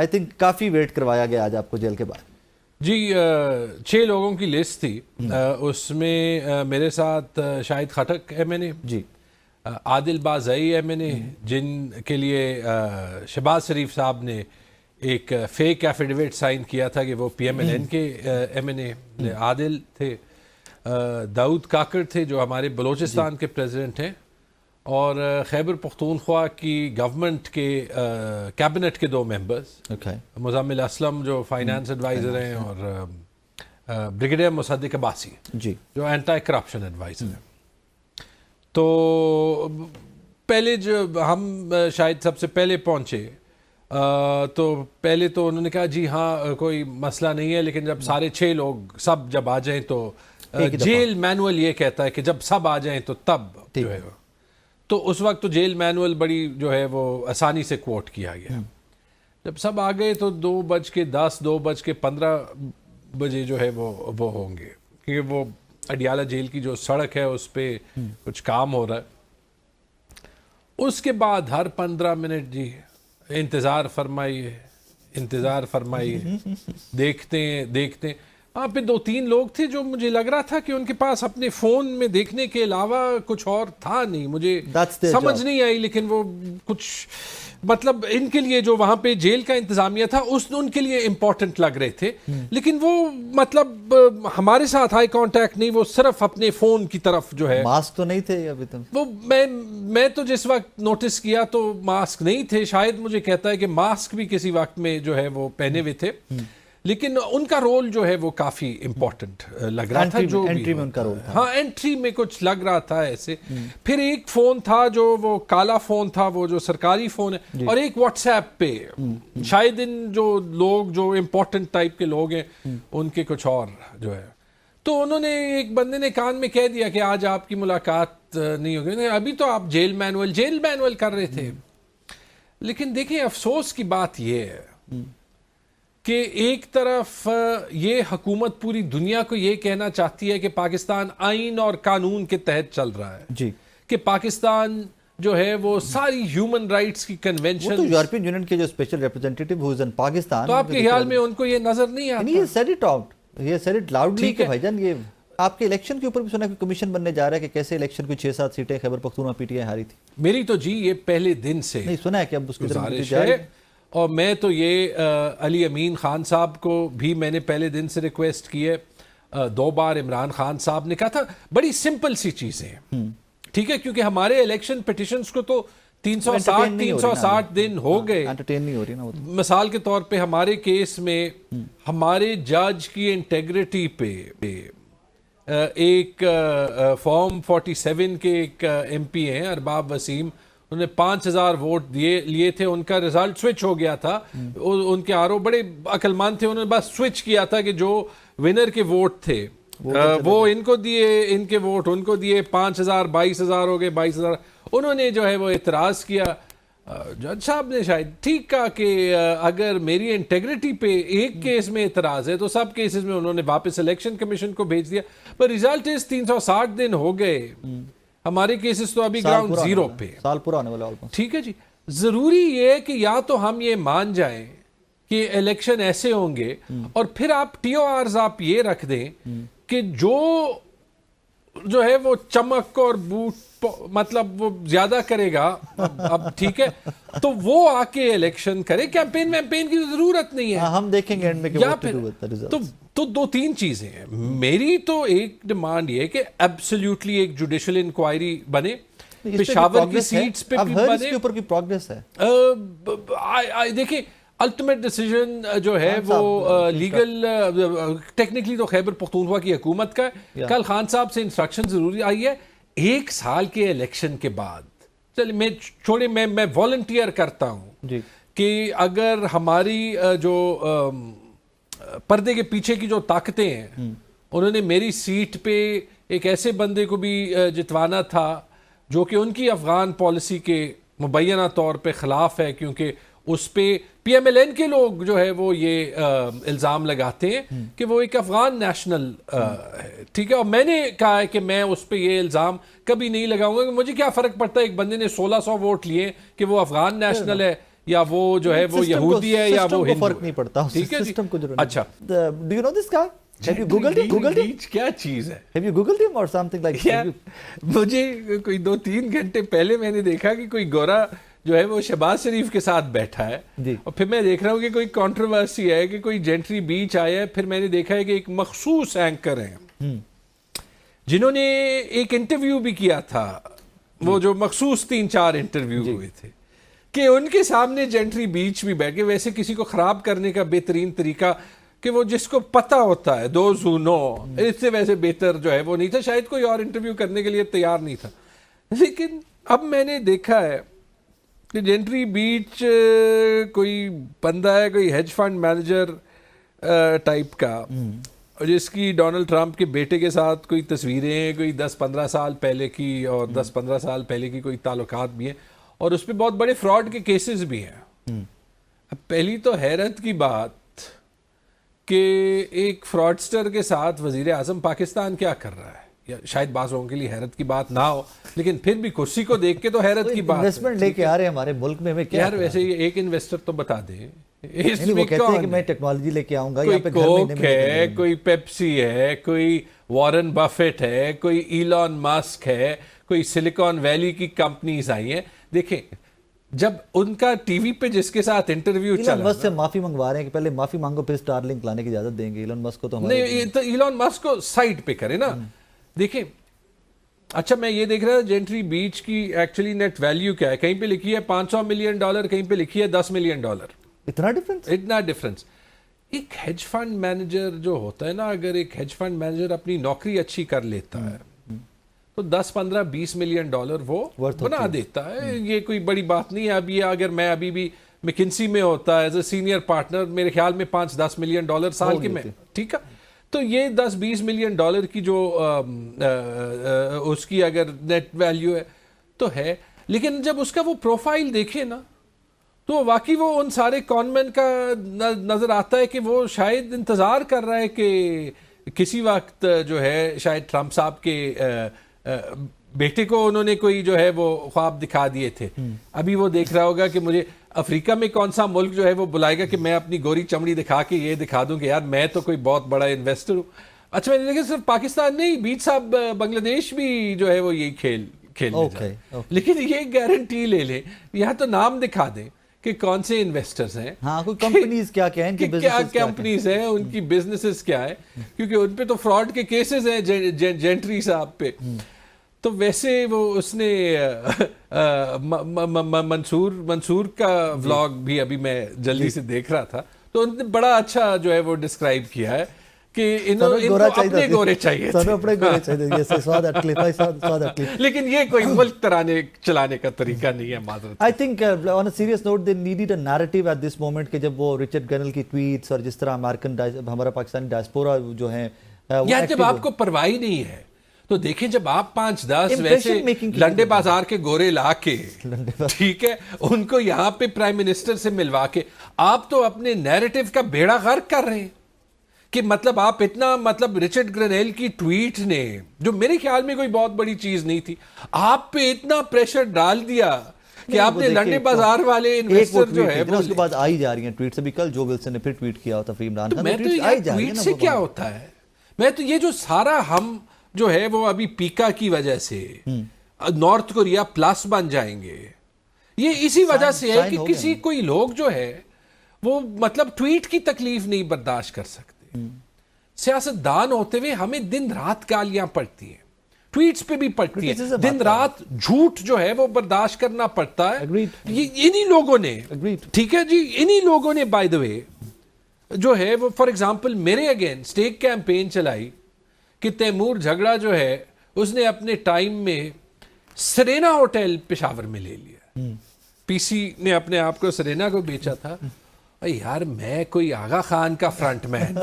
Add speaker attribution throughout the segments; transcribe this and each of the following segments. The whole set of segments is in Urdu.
Speaker 1: آئی تھنک کافی ویٹ کروایا گیا آج آپ کو جیل کے بعد.
Speaker 2: جی 6 لوگوں کی لسٹ تھی. اس میں میرے ساتھ شاہد خٹک ایم این اے
Speaker 1: جی,
Speaker 2: عادل بازئی ایم این اے جن کے لیے شہباز شریف صاحب نے ایک فیک ایفیڈیوٹ سائن کیا تھا کہ وہ پی ایم ایل این کے ایم این اے. عادل تھے, داؤد کاکڑ تھے جو ہمارے بلوچستان کے پریزیڈنٹ ہیں, اور خیبر پختونخوا کی گورنمنٹ کے کیبنٹ کے 2 ممبرز, مزمل اسلم جو فائنانس ایڈوائزر ہیں اور بریگیڈیئر مصدق عباسی
Speaker 1: جی,
Speaker 2: جو اینٹی کرپشن ایڈوائزر ہیں. تو پہلے جو ہم شاید سب سے پہلے پہنچے تو پہلے تو انہوں نے کہا جی ہاں کوئی مسئلہ نہیں ہے, لیکن جب سارے 6 لوگ سب جب آ جائیں تو جیل مینول یہ کہتا ہے کہ جب سب آ جائیں تو تب جو ہے. تو اس وقت تو جیل مینول بڑی جو ہے وہ آسانی سے کوٹ کیا گیا. جب سب آ گئے تو 2:10 2:15 بجے جو ہے وہ ہوں گے, کیونکہ وہ اڈیالہ جیل کی جو سڑک ہے اس پہ کچھ کام ہو رہا ہے. اس کے بعد ہر 15 منٹ جی انتظار فرمائیے دیکھتے ہیں. وہاں پہ 2-3 لوگ تھے جو مجھے لگ رہا تھا کہ ان کے پاس اپنے فون میں دیکھنے کے علاوہ کچھ اور تھا نہیں, مجھے سمجھ نہیں آئی, لیکن وہ کچھ مطلب ان کے لیے جو وہاں پہ جیل کا انتظامیہ تھا ان کے لیے امپورٹنٹ لگ رہے تھے, لیکن وہ مطلب ہمارے ساتھ آئی کانٹیکٹ نہیں, وہ صرف اپنے فون کی طرف جو ہے.
Speaker 1: ماسک تو نہیں تھے ابھی تک؟
Speaker 2: وہ میں تو جس وقت نوٹس کیا تو ماسک نہیں تھے, شاید مجھے کہتا ہے کہ ماسک بھی کسی وقت میں جو ہے وہ پہنے ہوئے تھے, لیکن ان کا رول جو ہے وہ کافی امپورٹنٹ لگ رہا تھا. جو
Speaker 1: انٹری میں ان کا رول تھا,
Speaker 2: ہاں انٹری میں کچھ لگ رہا تھا ایسے. پھر ایک فون تھا جو وہ کالا فون تھا, وہ جو سرکاری فون ہے, اور ایک واٹس ایپ پہ شاید ان جو لوگ جو امپورٹنٹ ٹائپ کے لوگ ہیں ان کے کچھ اور جو ہے. تو انہوں نے ایک بندے نے کان میں کہہ دیا کہ آج آپ کی ملاقات نہیں ہوگی, ابھی تو آپ جیل مینول کر رہے تھے. لیکن دیکھیں افسوس کی بات یہ ہے کہ ایک طرف یہ حکومت پوری دنیا کو یہ کہنا چاہتی ہے کہ پاکستان آئین اور قانون کے تحت چل رہا ہے
Speaker 1: جی,
Speaker 2: کہ پاکستان جو ہے وہ ساری ہیومن رائٹس کی کنونشن,
Speaker 1: تو یورپین یونین کے جو special representative who's in Pakistan,
Speaker 2: تو آپ کے خیال میں ان کو یہ نظر نہیں آتا؟
Speaker 1: یہ سیڈ اٹ آؤٹ, یہ سیڈ اٹ لاؤڈلی کہ بھائی جان یہ آپ کے الیکشن کے اوپر بھی سنا کہ کمیشن بننے جا رہا ہے کہ کیسے الیکشن کو 6-7 سیٹیں Khyber Pakhtunkhwa P T I ہاری تھی.
Speaker 2: میری تو جی یہ پہلے دن سے
Speaker 1: نہیں سنا ہے کہ اب اس کی
Speaker 2: گزارش ہے, اور میں تو یہ علی امین خان صاحب کو بھی میں نے پہلے دن سے ریکویسٹ کی ہے, 2 بار عمران خان صاحب نے کہا تھا. بڑی سمپل سی چیزیں ہیں, ٹھیک ہے, کیونکہ ہمارے الیکشن پٹیشنز کو تو 360 دن ہو گئے. مثال کے طور پہ ہمارے کیس میں ہمارے جج کی انٹیگریٹی پہ ایک فارم 47 کے ایک ایم پی ہیں ارباب وسیم, انہوں نے 5000 ووٹ لیے تھے, ان کا رزلٹ سوئچ ہو گیا تھا. ان کے آر او بڑے عقل مند تھے, انہوں نے بس سوئچ کیا تھا کہ جو ونر کے ووٹ تھے وہ ان کو دیے, ان کے ووٹ ان کو دیے, 5000 22,000 ہو گئے, 22,000. انہوں نے جو ہے وہ اعتراض کیا. جج صاحب نے شاید ٹھیک کہا کہ اگر میری انٹیگریٹی پہ ایک کیس میں اعتراض ہے تو سب کیسز میں انہوں نے واپس الیکشن کمیشن کو بھیج دیا. پر ریزلٹ اس 360 دن ہو گئے, ہمارے کیسز تو ابھی گراؤنڈ زیرو پہ,
Speaker 1: سال پورا ہونے والا.
Speaker 2: ٹھیک ہے جی, ضروری یہ ہے کہ یا تو ہم یہ مان جائیں کہ الیکشن ایسے ہوں گے, اور پھر آپ ٹی او آرز آپ یہ رکھ دیں کہ جو ہے وہ چمک اور بوٹ مطلب وہ زیادہ کرے گا, اب ٹھیک ہے, تو وہ آ کے الیکشن کرے. کیمپین کی ضرورت نہیں ہے,
Speaker 1: ہم دیکھیں گے اینڈ میں کہ
Speaker 2: تو 2-3 چیزیں ہیں. میری تو ایک ڈیمانڈ یہ ہے کہ ایبسلیوٹلی ایک جوڈیشل انکوائری بنے, پشاور کی سیٹس پہ بھی بنے.
Speaker 1: اس کے اوپر کی پروگریس ہے,
Speaker 2: دیکھیں الٹیمیٹ ڈیسیجن جو ہے وہ لیگل ٹیکنیکلی تو خیبر پختونخوا کی حکومت کا ہے. کل خان صاحب سے انسٹرکشن ضروری آئی ہے 1 سال کے الیکشن کے بعد, چلیے میں والنٹیئر کرتا ہوں کہ اگر ہماری جو پردے کے پیچھے کی جو طاقتیں ہیں, انہوں نے میری سیٹ پہ ایک ایسے بندے کو بھی جتوانا تھا جو کہ ان کی افغان پالیسی کے مبینہ طور پہ خلاف ہے, کیونکہ اس پہ پی ایم ایل این کے لوگ جو ہے وہ یہ الزام لگاتے ہیں کہ وہ ایک افغان نیشنل ہے, ٹھیک ہے. اور میں نے کہا ہے کہ میں اس پہ یہ الزام کبھی نہیں لگاؤں گا, کہ مجھے کیا فرق پڑتا ہے ایک بندے نے 1600 ووٹ لیے کہ وہ افغان نیشنل ہے یا وہ جو ہے وہ یہودی ہے یا وہ ہندو
Speaker 1: فرق نہیں پڑتا
Speaker 2: ٹھیک ہے
Speaker 1: سسٹم کو جو
Speaker 2: اچھا
Speaker 1: do you know this guy have you googled it
Speaker 2: کیا چیز ہے
Speaker 1: ہیو یو گوگلڈ ہم اور سم تھنگ لائک
Speaker 2: مجھے کوئی 2-3 گھنٹے پہلے میں نے دیکھا کہ کوئی گورا جو ہے وہ شہباز شریف کے ساتھ بیٹھا ہے اور پھر میں دیکھ رہا ہوں کہ کوئی کنٹروورسی ہے کہ کوئی جینٹری بیچ آیا ہے. پھر میں نے دیکھا ہے کہ ایک مخصوص اینکر ہیں جنہوں نے ایک انٹرویو بھی کیا تھا, وہ جو مخصوص 3-4 انٹرویو ہوئے تھے, کہ ان کے سامنے جینٹری بیچ بھی بیٹھ کے, ویسے کسی کو خراب کرنے کا بہترین طریقہ کہ وہ جس کو پتہ ہوتا ہے دوز ہو نو, اس سے ویسے بہتر جو ہے وہ نہیں تھا. شاید کوئی اور انٹرویو کرنے کے لیے تیار نہیں تھا. لیکن اب میں نے دیکھا ہے کہ جینٹری بیچ کوئی بندہ ہے, کوئی ہیج فنڈ مینیجر ٹائپ کا, جس کی ڈونلڈ ٹرمپ کے بیٹے کے ساتھ کوئی تصویریں کوئی 10-15 سال پہلے کی اور 10-15 سال پہلے کی کوئی تعلقات بھی ہیں, اور اس پہ بہت بڑے فراڈ کے کیسز بھی ہیں. اب پہلی تو حیرت کی بات کہ ایک فراڈسٹر کے ساتھ وزیر اعظم پاکستان کیا کر رہا ہے, یا شاید بعض لوگوں کے لیے حیرت کی بات نہ ہو, لیکن پھر بھی کرسی کو دیکھ کے تو حیرت کی بات ہے.
Speaker 1: انویسٹمنٹ لے کے آ رہے ہیں ہمارے ملک میں,
Speaker 2: یار ویسے یہ ایک انویسٹر تو بتا دیں,
Speaker 1: وہ کہتے ہیں کہ میں ٹیکنالوجی لے کے آؤں گا,
Speaker 2: کوئی کوک ہے, کوئی پیپسی ہے, کوئی وارن بفیٹ ہے, کوئی ایلان ماسک ہے, کوئی سلیکان ویلی کی کمپنیز آئی ہیں. دیکھیں جب ان کا ٹی وی پہ جس کے ساتھ انٹرویو چلا,
Speaker 1: ایلان مسک سے معافی منگوا رہے ہیں کہ پہلے معافی مانگو پھر اسٹار لنک لانے کی اجازت دیں گے. ایلان مسک کو تو
Speaker 2: نہیں, تو ایلان مسک کو سائڈ پہ کرے نا. دیکھیں اچھا میں یہ دیکھ رہا ہوں جینٹری بیچ کی ایکچولی نیٹ ویلیو کیا ہے, کہیں پہ لکھی ہے $500 ملین, کہیں پہ لکھی ہے $10 ملین. اتنا ڈفرنس. ایک ہیج فنڈ مینیجر جو ہوتا ہے نا, اگر ایک ہیج فنڈ مینیجر اپنی نوکری اچھی کر لیتا ہے تو $10-15-20 ملین وہ بنا دیتا ہے. یہ کوئی بڑی بات نہیں ہے. ابھی اگر میں ابھی بھی میکنسی میں ہوتا ایز اے سینئر پارٹنر, میرے خیال میں $5-10 ملین سال کے میں, ٹھیک ہے, تو یہ $10-20 ملین کی جو اس کی اگر نیٹ ویلیو ہے تو ہے. لیکن جب اس کا وہ پروفائل دیکھے نا, تو واقعی وہ ان سارے کانمین کا نظر آتا ہے کہ وہ شاید انتظار کر رہا ہے کہ کسی وقت جو ہے شاید ٹرمپ صاحب کے بیٹے کو انہوں نے کوئی جو ہے وہ خواب دکھا دیے تھے. ابھی وہ دیکھ رہا ہوگا کہ مجھے افریقہ میں کون سا ملک جو ہے وہ بلائے گا کہ میں اپنی گوری چمڑی دکھا کے یہ دکھا دوں کہ یار میں تو کوئی بہت بڑا انویسٹر ہوں. اچھا میں نے دیکھا صرف پاکستان نہیں, بیچ صاحب بنگلہ دیش بھی جو ہے وہ یہی کھیلنے جائے. لیکن یہ گارنٹی لے لیں, یہاں تو نام دکھا دیں کہ کون سے انویسٹرز ہیں,
Speaker 1: ہاں کوئی کمپنیز کیا ہیں,
Speaker 2: کیا کمپنیز ہیں, ان کی بزنسز کیا ہے, کیونکہ ان پہ تو فراڈ کے کیسز ہیں جینٹری صاحب پہ. تو ویسے وہ اس نے منصور کا ولاگ بھی ابھی میں جلدی سے دیکھ رہا تھا, تو انہوں نے بڑا اچھا جو ہے وہ ڈسکرائب کیا ہے کہ انہوں اپنے گورے چاہیے تھے. لیکن یہ کوئی ملک چلانے کا طریقہ نہیں ہے معذرت.
Speaker 1: I think on a serious note they needed a narrative at this moment کہ جب وہ رچرڈ گنل کی ٹویٹس اور جس طرح ہمارا پاکستانی ڈائسپورا جو ہیں,
Speaker 2: یا جب آپ کو پرواہ نہیں ہے تو دیکھیں جب آپ 5-10 ویسے لنڈے بازار کے گورے لا کے, ٹھیک ہے, ان کو یہاں پہ پرائم منسٹر سے ملوا کے آپ تو اپنے نیریٹو کا بیڑا غرق کر رہے ہیں. کہ مطلب آپ اتنا, مطلب رچرڈ گرینیل کی ٹویٹ نے جو میرے خیال میں کوئی بہت بڑی چیز نہیں تھی, آپ پہ اتنا پریشر ڈال دیا کہ آپ نے لنڈے بازار والے انویسٹر جو ہے
Speaker 1: اس کے بعد آئی جا رہی ہیں ٹویٹس. ابھی کل جو ولسن نے پھر ٹویٹ کیا ہوتا عمران خان,
Speaker 2: میں تو ٹویٹ سے کیا ہوتا ہے, میں تو یہ جو سارا ہم جو ہے وہ ابھی پیکا کی وجہ سے نارتھ کوریا پلس بن جائیں گے, یہ اسی وجہ سے ہے کہ کسی کوئی لوگ جو ہے وہ مطلب ٹویٹ کی تکلیف نہیں برداشت کر سکتے. سیاست دان ہوتے ہوئے ہمیں دن رات گالیاں پڑتی ہیں, ٹویٹس پہ بھی پڑتی ہیں, دن رات جھوٹ جو ہے وہ برداشت کرنا پڑتا ہے. انہی لوگوں نے, ٹھیک ہے جی, انہی لوگوں نے بائی دا وے جو ہے وہ فار ایگزامپل میرے اگینسٹ ایک کیمپین چلائی کہ تیمور جھگڑا جو ہے اس نے اپنے ٹائم میں سرینا ہوٹل پشاور میں لے لیا. پی سی نے اپنے آپ کو سرینا کو بیچا تھا. یار میں کوئی آغا خان کا فرنٹ مین,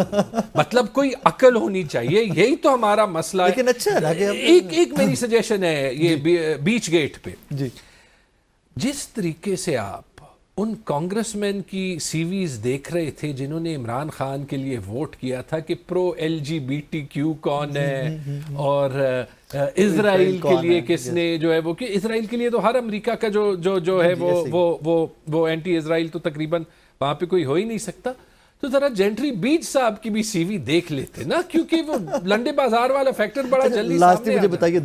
Speaker 2: مطلب کوئی عقل ہونی چاہیے, یہی تو ہمارا مسئلہ ہے.
Speaker 1: لیکن اچھا
Speaker 2: ایک میری سجیشن ہے یہ بیچ گیٹ پہ, جس طریقے سے آپ ان کانگریس مین کی سی ویز دیکھ رہے تھے جنہوں نے عمران خان کے لیے ووٹ کیا تھا کہ پرو L G B T Q کون ہے اور اسرائیل کے لیے کس نے جو ہے وہ کہ اسرائیل کے لیے تو ہر امریکہ کا جو ہے وہ اینٹی اسرائیل تو تقریباً وہاں پہ کوئی ہو ہی نہیں سکتا. تو ذرا جینٹری بیچ صاحب کی بھی سی وی دیکھ لیتے نا, کیونکہ وہ لنڈے بازار والا فیکٹر بڑا جلدی
Speaker 1: لاسٹ
Speaker 2: سامنے
Speaker 1: مجھے بتائیے